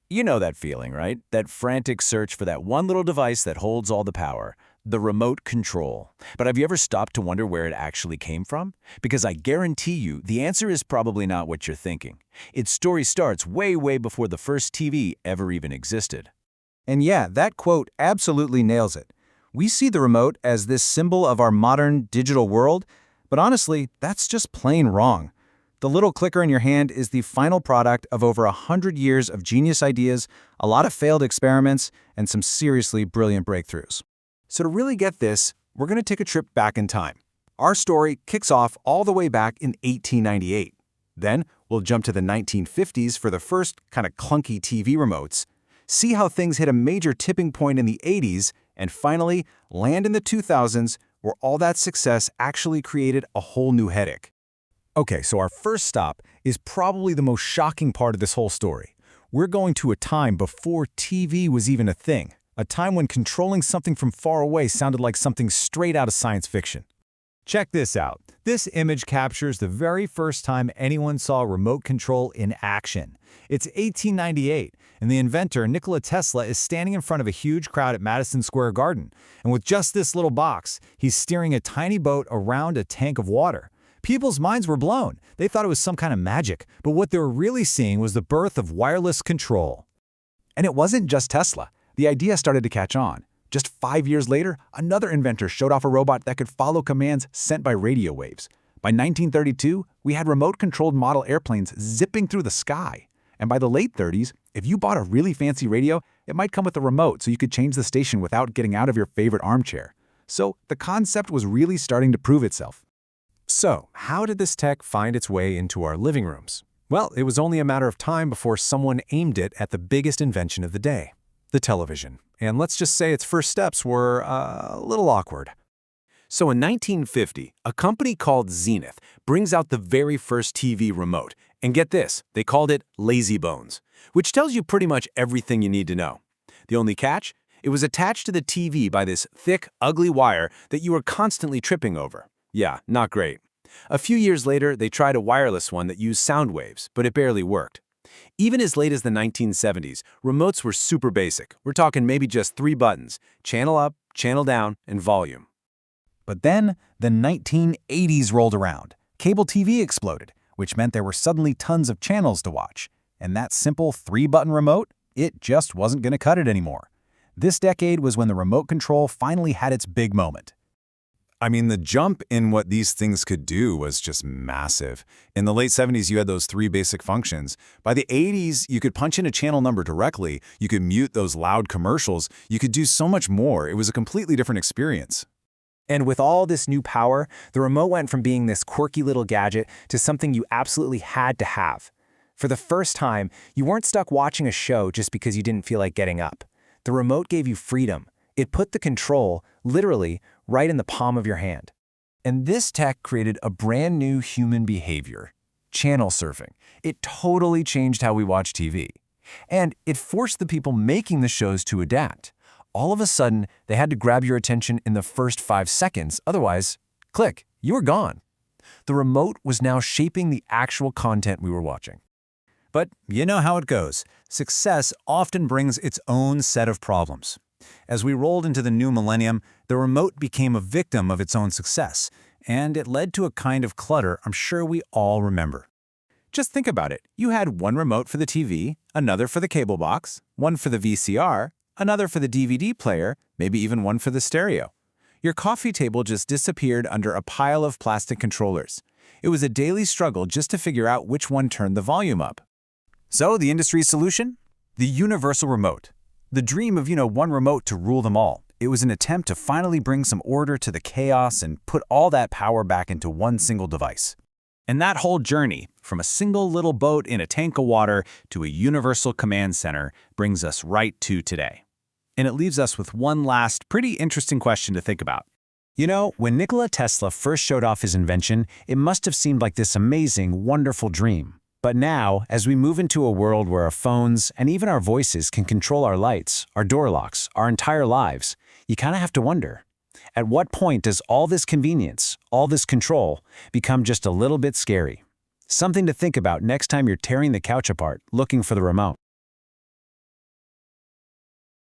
You know that feeling, right? That frantic search for that one little device that holds all the power, the remote control. But have you ever stopped to wonder where it actually came from? Because I guarantee you, the answer is probably not what you're thinking. Its story starts way, way before the first TV ever even existed. And yeah, that quote absolutely nails it. We see the remote as this symbol of our modern digital world, but honestly, that's just plain wrong. The little clicker in your hand is the final product of over 100 years of genius ideas, a lot of failed experiments, and some seriously brilliant breakthroughs. So to really get this, we're going to take a trip back in time. Our story kicks off all the way back in 1898. Then we'll jump to the 1950s for the first kind of clunky TV remotes, see how things hit a major tipping point in the 80s, and finally land in the 2000s where all that success actually created a whole new headache. Okay, so our first stop is probably the most shocking part of this whole story. We're going to a time before TV was even a thing, a time when controlling something from far away sounded like something straight out of science fiction. Check this out. This image captures the very first time anyone saw remote control in action. It's 1898, and the inventor, Nikola Tesla, is standing in front of a huge crowd at Madison Square Garden. And with just this little box, he's steering a tiny boat around a tank of water. People's minds were blown. They thought it was some kind of magic, but what they were really seeing was the birth of wireless control. And it wasn't just Tesla. The idea started to catch on. Just 5 years later, another inventor showed off a robot that could follow commands sent by radio waves. By 1932, we had remote-controlled model airplanes zipping through the sky. And by the late 30s, if you bought a really fancy radio, it might come with a remote so you could change the station without getting out of your favorite armchair. So the concept was really starting to prove itself. So, how did this tech find its way into our living rooms? Well, it was only a matter of time before someone aimed it at the biggest invention of the day, the television. And let's just say its first steps were a little awkward. So in 1950, a company called Zenith brings out the very first TV remote. And get this, they called it Lazy Bones, which tells you pretty much everything you need to know. The only catch? It was attached to the TV by this thick, ugly wire that you were constantly tripping over. Yeah, not great. A few years later, they tried a wireless one that used sound waves, but it barely worked. Even as late as the 1970s, remotes were super basic. We're talking maybe just 3 buttons: channel up, channel down, and volume. But then, the 1980s rolled around. Cable TV exploded, which meant there were suddenly tons of channels to watch. And that simple 3-button remote, it just wasn't going to cut it anymore. This decade was when the remote control finally had its big moment. I mean, the jump in what these things could do was just massive. In the late 70s, you had those 3 basic functions. By the 80s, you could punch in a channel number directly. You could mute those loud commercials. You could do so much more. It was a completely different experience. And with all this new power, the remote went from being this quirky little gadget to something you absolutely had to have. For the first time, you weren't stuck watching a show just because you didn't feel like getting up. The remote gave you freedom. It put the control, literally, right in the palm of your hand. And this tech created a brand new human behavior: channel surfing. It totally changed how we watch TV. And it forced the people making the shows to adapt. All of a sudden, they had to grab your attention in the first 5 seconds, otherwise, click, you were gone. The remote was now shaping the actual content we were watching. But you know how it goes. Success often brings its own set of problems. As we rolled into the new millennium, the remote became a victim of its own success, and it led to a kind of clutter I'm sure we all remember. Just think about it. You had one remote for the TV, another for the cable box, one for the VCR, another for the DVD player, maybe even one for the stereo. Your coffee table just disappeared under a pile of plastic controllers. It was a daily struggle just to figure out which one turned the volume up. So the industry's solution? The universal remote. The dream of, one remote to rule them all. It was an attempt to finally bring some order to the chaos and put all that power back into one single device. And that whole journey, from a single little boat in a tank of water to a universal command center, brings us right to today. And it leaves us with one last pretty interesting question to think about. When Nikola Tesla first showed off his invention, it must have seemed like this amazing, wonderful dream. But now, as we move into a world where our phones and even our voices can control our lights, our door locks, our entire lives, you kind of have to wonder, at what point does all this convenience, all this control, become just a little bit scary? Something to think about next time you're tearing the couch apart looking for the remote.